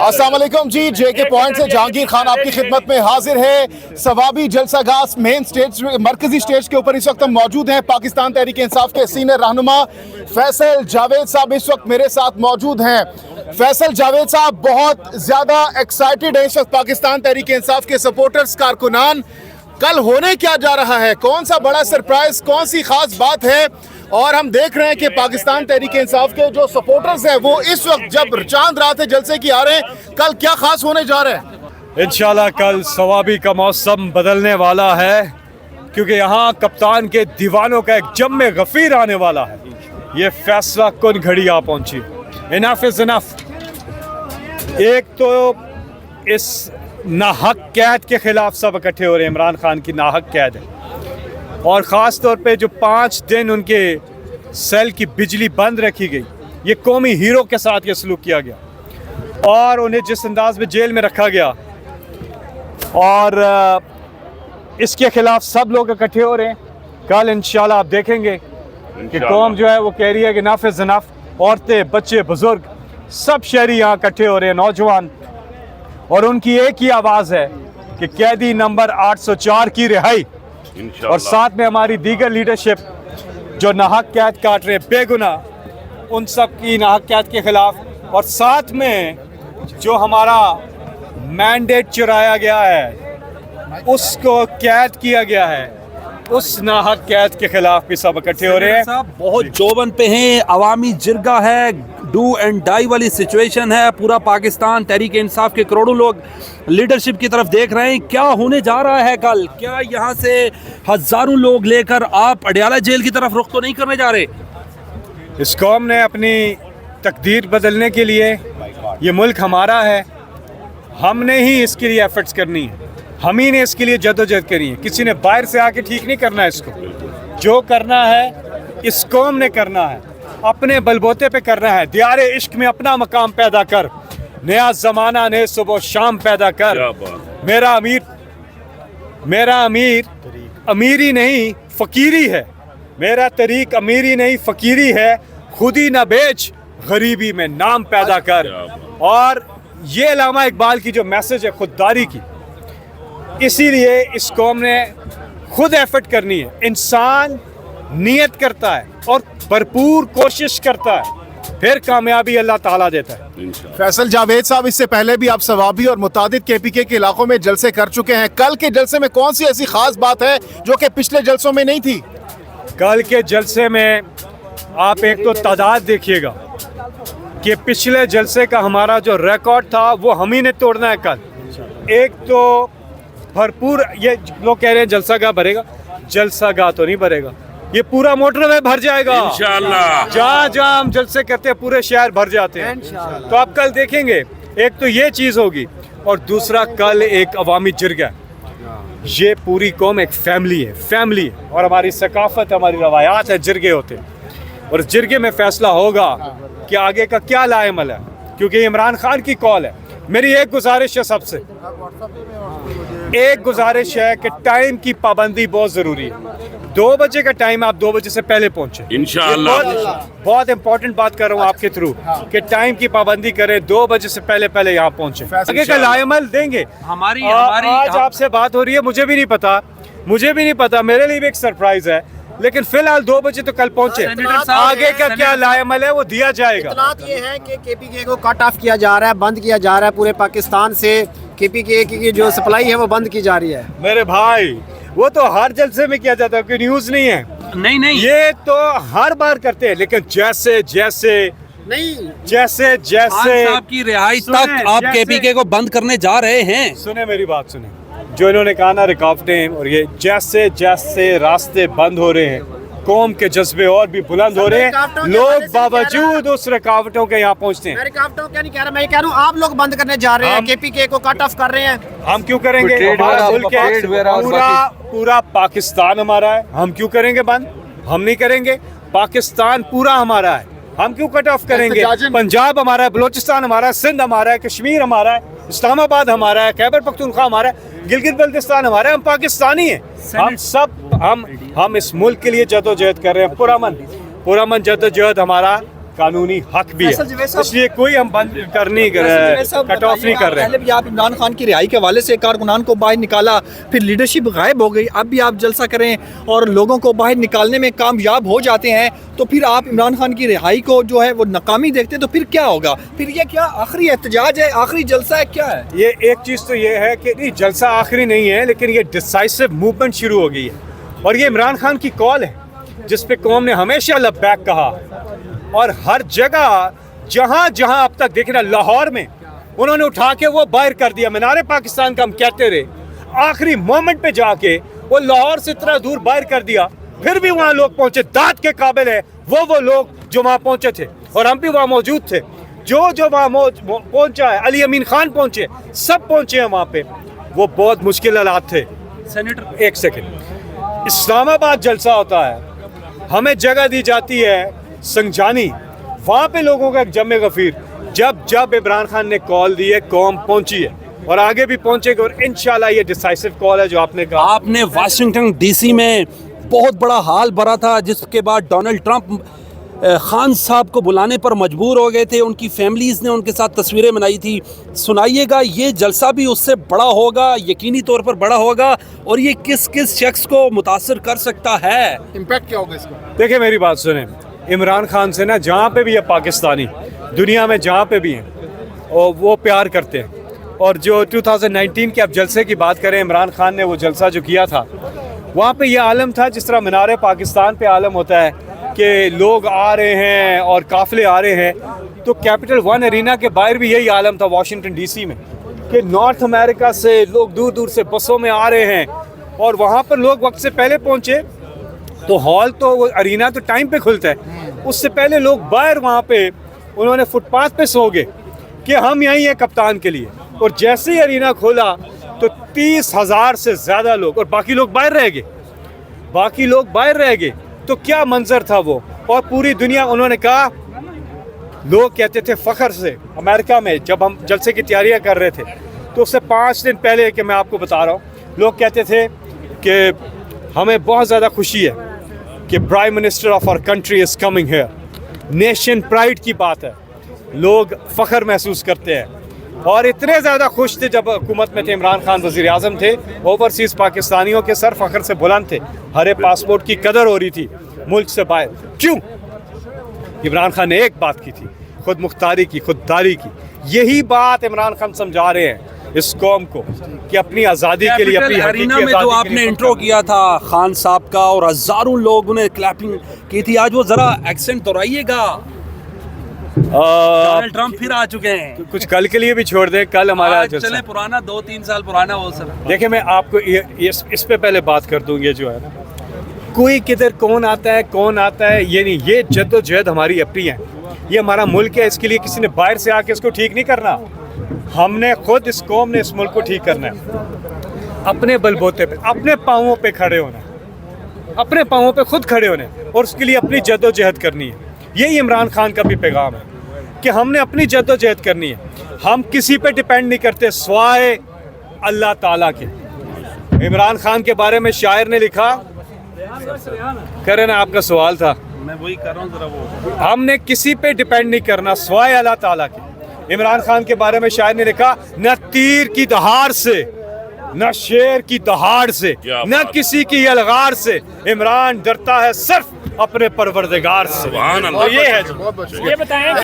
अस्सलाम वालेकुम जी, जेके पॉइंट से जहांगीर खान आपकी खिदमत में हाजिर है। सवाबी जलसागाह मेन स्टेज, मरकजी स्टेज के ऊपर इस वक्त हम मौजूद हैं। पाकिस्तान तहरीक इंसाफ के सीनियर रहनुमा फैसल जावेद साहब इस वक्त मेरे साथ मौजूद हैं। फैसल जावेद साहब बहुत ज़्यादा एक्साइटेड है इस वक्त पाकिस्तान तहरीक इंसाफ के सपोर्टर्स, कारकुनान। कल होने क्या जा रहा है, कौन सा बड़ा सरप्राइज, कौन सी खास बात है? और हम देख रहे हैं कि पाकिस्तान तहरीक इंसाफ के जो सपोर्टर्स हैं वो इस वक्त जब चांद रात है जलसे की आ रहे हैं। कल क्या खास होने जा रहा है? इंशाल्लाह कल सवाबी का मौसम बदलने वाला है, क्योंकि यहाँ कप्तान के दीवानों का एक जम्मे गफीर आने वाला है। ये फैसला कुन घड़ी आ पहुंची। Enough is enough. एक तो इस नाहक कैद के खिलाफ सब इकट्ठे हो रहे हैं। इमरान खान की नाहक कैद है, और ख़ास तौर पे जो 5 दिन उनके सेल की बिजली बंद रखी गई, ये कौमी हीरो के साथ ये सलूक किया गया और उन्हें जिस अंदाज में जेल में रखा गया, और इसके खिलाफ सब लोग इकट्ठे हो रहे हैं। कल इंशाल्लाह आप देखेंगे कि कौम जो है वो कह रही है कि नफ इज़ नफ। औरतें, बच्चे, बुजुर्ग, सब शहरी यहाँ इकट्ठे हो रहे हैं, नौजवान, और उनकी एक ही आवाज़ है कि कैदी नंबर 804 की रिहाई। और साथ में हमारी दीगर लीडरशिप जो नाहक कैद काट रहे हैं बेगुनाह, उन सब की नाहक कैद के खिलाफ, और साथ में जो हमारा मैंडेट चुराया गया है, उसको कैद किया गया है, उस नाहक कैद के खिलाफ भी सब इकट्ठे हो रहे हैं। बहुत जोबन पे हैं, अवामी जिरगा है, डू एंड डाई वाली सिचुएशन है। पूरा पाकिस्तान तहरीक इंसाफ के करोड़ों लोग लीडरशिप की तरफ देख रहे हैं। क्या होने जा रहा है कल? क्या यहाँ से हजारों लोग लेकर आप अडयाला जेल की तरफ रुख तो नहीं करने जा रहे? इस कौम ने अपनी तकदीर बदलने के लिए, ये मुल्क हमारा है, हमने ही इसके लिए एफर्ट्स करनी है, हम ही ने इसके लिए जदोजहद करनी है। किसी ने बाहर से आके ठीक नहीं करना है इसको। जो करना है इस कौम ने करना है, अपने बलबोते पे करना है। दियारे इश्क में अपना मकाम पैदा कर, नया ज़माना ने सुबह शाम पैदा कर। मेरा अमीर अमीरी नहीं फ़कीरी है, मेरा तरीक अमीरी नहीं फ़कीरी है। खुदी न बेच, गरीबी में नाम पैदा कर। और ये अल्लामा इकबाल की जो मैसेज है खुददारी की, इसीलिए इस कौम ने खुद एफर्ट करनी है। इंसान नियत करता है और भरपूर कोशिश करता है, फिर कामयाबी अल्लाह ताला देता है। फैसल जावेद साहब, इससे पहले भी आप सवाबी और मुतादिद KPK के इलाकों में जलसे कर चुके हैं। कल के जलसे में कौन सी ऐसी खास बात है जो कि पिछले जलसों में नहीं थी? कल के जलसे में आप एक तो तादाद देखिएगा कि पिछले जलसे का हमारा जो रिकॉर्ड था वो हम ही ने तोड़ना है कल। एक तो भरपूर, ये लोग कह रहे हैं जलसागाह भरेगा, जलसागाह तो नहीं भरेगा, ये पूरा मोटरवे भर जाएगा इंशाअल्लाह। जहाँ जहाँ हम जलसे करते हैं पूरे शहर भर जाते हैं। तो आप कल देखेंगे, एक तो ये चीज़ होगी, और दूसरा कल एक अवामी जिरगा। ये पूरी कौम एक फैमिली है, और हमारी सकाफत, हमारी रवायात है, जिरगे होते हैं। और जिरगे में फैसला होगा कि आगे का क्या लाएमल है, क्योंकि इमरान खान की कॉल है। मेरी एक गुजारिश है, सबसे एक गुजारिश है कि टाइम की पाबंदी बहुत ज़रूरी है। 2 बजे का टाइम, आप 2 बजे से पहले पहुंचे इंशाअल्लाह। बहुत इंपॉर्टेंट बात कर रहा हूँ आपके थ्रू कि टाइम की पाबंदी करें, 2 बजे से पहले यहाँ पहुंचे। आगे का लाएमल देंगे। हमारी आज आपसे बात हो रही है, मुझे भी नहीं पता, मेरे लिए भी एक सरप्राइज है, लेकिन फिलहाल 2 बजे तो कल पहुंचे। आगे का क्या लाएमल है वो दिया जाएगा। इत्तलात ये है कि KPK को कट ऑफ किया जा रहा है, बंद किया जा रहा है पूरे पाकिस्तान से। KPK की जो सप्लाई है वो बंद की जा रही है। मेरे भाई, वो तो हर जलसे में किया जाता है, कोई न्यूज़ नहीं है। नहीं, ये तो हर बार करते हैं, लेकिन जैसे साहब की रिहाई तक आप KPK को बंद करने जा रहे हैं। सुने मेरी बात, सुने जो इन्होंने कहा ना, रुकावटें, और ये जैसे रास्ते बंद हो रहे हैं, कौम के जज्बे और भी बुलंद हो रहे हैं, लोग बावजूद उस रुकावटों के यहाँ पहुँचते हैं। मैं रुकावटों क्या नहीं कह रहा, मैं कह रहा हूँ आप लोग बंद करने जा रहे हैं, KPK को कट ऑफ कर रहे हैं। हम क्यों करेंगे? हमारा मुल्क है, पूरा पाकिस्तान हमारा है, हम क्यों करेंगे बंद? हम नहीं करेंगे। पाकिस्तान पूरा हमारा है, हम क्यों कट ऑफ करेंगे? पंजाब हमारा है, बलोचिस्तान हमारा है, सिंध हमारा है, कश्मीर हमारा है, इस्लामाबाद हमारा है, खैबर पख्तूनख्वा हमारा है, गिलगित बल्तिस्तान हमारा है। हम पाकिस्तानी हैं, हम सब हम इस मुल्क के लिए जदोजहद कर रहे हैं। पुरअमन जदोजहद हमारा कानूनी हक भी फैसल जवेद है, साहब- इसलिए कोई हम बंद कर नहीं कर कट ऑफ नहीं कर रहे पहले हैं। भी आप इमरान खान की रिहाई के हवाले से कारकुनान को बाहर निकाला, फिर लीडरशिप गायब हो गई, अब भी आप जलसा करें और लोगों को बाहर निकालने में कामयाब हो जाते हैं, तो फिर आप इमरान खान की रिहाई को जो है वो नाकामी देखते हैं, तो फिर क्या होगा? फिर ये क्या आखिरी एहतजाज है, आखिरी जलसा है, क्या है? ये एक चीज़ तो ये है कि नहीं, जलसा आखिरी नहीं है, लेकिन ये डिसाइसिव मूवमेंट शुरू हो गई है और ये इमरान खान की कॉल है जिस पे कौम ने हमेशा लबैक कहा। और हर जगह जहाँ जहाँ अब तक देखना, लाहौर में उन्होंने उठा के वो बाहर कर दिया, मीनार पाकिस्तान का हम कहते रहे, आखिरी मोमेंट पे जाके वो लाहौर से इतना दूर बाहर कर दिया, फिर भी वहाँ लोग पहुंचे, दाद के काबिल है वो लोग जो वहाँ पहुंचे थे और हम भी वहाँ मौजूद थे। जो वहाँ पहुंचा है, अली अमीन खान पहुंचे, सब पहुंचे हैं वहाँ पे। वो बहुत मुश्किल हालात थे। सेनेटर एक सेकंड, इस्लामाबाद जलसा होता है, हमें जगह दी जाती है संजानी, वहाँ पे लोगों का एक जमे गफीर, जब इमरान खान ने कॉल दी है, कौम पहुंची है और आगे भी पहुंचेगी और इंशाल्लाह ये डिसाइसिव कॉल है जो आपने कहा। आपने वाशिंगटन डीसी में बहुत बड़ा हाल भरा था, जिसके बाद डोनाल्ड ट्रंप खान साहब को बुलाने पर मजबूर हो गए थे, उनकी फैमिलीज़ ने उनके साथ तस्वीरें बनाई थी। सुनाइएगा, ये जलसा भी उससे बड़ा होगा, यकीनी तौर पर बड़ा होगा, और ये किस किस शख्स को मुतासर कर सकता है? इम्पैक्ट क्या होगा इसका? देखिए मेरी बात सुने, इमरान खान से ना जहाँ पे भी है पाकिस्तानी, दुनिया में जहाँ पे भी हैं, और वो प्यार करते हैं। और जो 2019 के अब जलसे की बात करें, इमरान खान ने वो जलसा जो किया था, वहाँ पे ये आलम था जिस तरह मीनार पाकिस्तान पे आलम होता है कि लोग आ रहे हैं और काफ़िले आ रहे हैं, तो कैपिटल वन एरिना के बाहर भी यही आलम था वाशिंगटन डीसी में, कि नॉर्थ अमेरिका से लोग दूर दूर से बसों में आ रहे हैं और वहाँ पर लोग वक्त से पहले पहुँचे। तो हॉल तो वो अरीना तो टाइम पे खुलता है, उससे पहले लोग बाहर वहाँ पे उन्होंने फुटपाथ पे सो गए कि हम यहीं हैं कप्तान के लिए। और जैसे ही अरीना खोला तो 30,000 से ज़्यादा लोग, और बाकी लोग बाहर रह गए, तो क्या मंजर था वो। और पूरी दुनिया, उन्होंने कहा, लोग कहते थे फ़ख्र से, अमेरिका में जब हम जलसे की तैयारियां कर रहे थे तो उससे 5 दिन पहले कि मैं आपको बता रहा हूँ, लोग कहते थे कि हमें बहुत ज़्यादा खुशी है कि prime minister of our country is coming here. Nation pride की बात है, लोग फ़ख्र महसूस करते हैं। और इतने ज़्यादा खुश थे जब हुकूमत में थे, इमरान खान वज़ीर आज़म थे, ओवरसीज़ पाकिस्तानियों के सर फ़ख्र से बुलंद थे, हरे पासपोर्ट की कदर हो रही थी मुल्क से बाहर। क्यों? इमरान खान ने एक बात की थी, खुद मुख्तारी की, खुददारी की। यही बात इमरान खान समझा रहे हैं इस कौम को कि अपनी आज़ादी के लिए, अपनी कैपिटल हकीकी एरिना में आज़ादी जो के आपने लिए इंट्रो किया था खान साहब का, और हज़ारों लोग उन्हें क्लैपिंग की थी, आज वो ज़रा एक्सेंट दोहराइएगा। डोनाल्ड ट्रंप फिर आ चुके हैं। कुछ कल के लिए भी छोड़ दें, कल हमारा आज जलसा। चले पुराना 2-3 साल पुराना हो सर। देखिए मैं आपको इस पे पहले बात कर दूँ, ये जो है ना, कोई किधर कौन आता है ये नहीं, ये जद्दोजहद हमारी अपनी है, ये हमारा मुल्क है, इसके लिए किसी ने बाहर से आके इसको ठीक नहीं करना। हमने खुद, इस कौम ने इस मुल्क को ठीक करना है, अपने बलबूते पे, अपने पाँवों पे खड़े होना, अपने पाँवों पे खुद खड़े होने, और उसके लिए अपनी जद्दोजहद करनी है। यही इमरान खान का भी पैगाम है कि हमने अपनी जद्दोजहद करनी है, हम किसी पे डिपेंड नहीं करते सिवाय अल्लाह ताला के। इमरान खान के बारे में शायर ने लिखा, करें ना, आपका सवाल था, मैं वही कर रहा हूँ जरा वो। हमने किसी पे डिपेंड नहीं करना सिवाय अल्लाह ताला के। इमरान खान के बारे में शायर ने लिखा, न तीर की दहाड़ से, न शेर की दहाड़ से, न किसी की यलगार से, इमरान डरता है सिर्फ अपने परवरदिगार से। सुभान अल्लाह। तो ये है। ये बताएं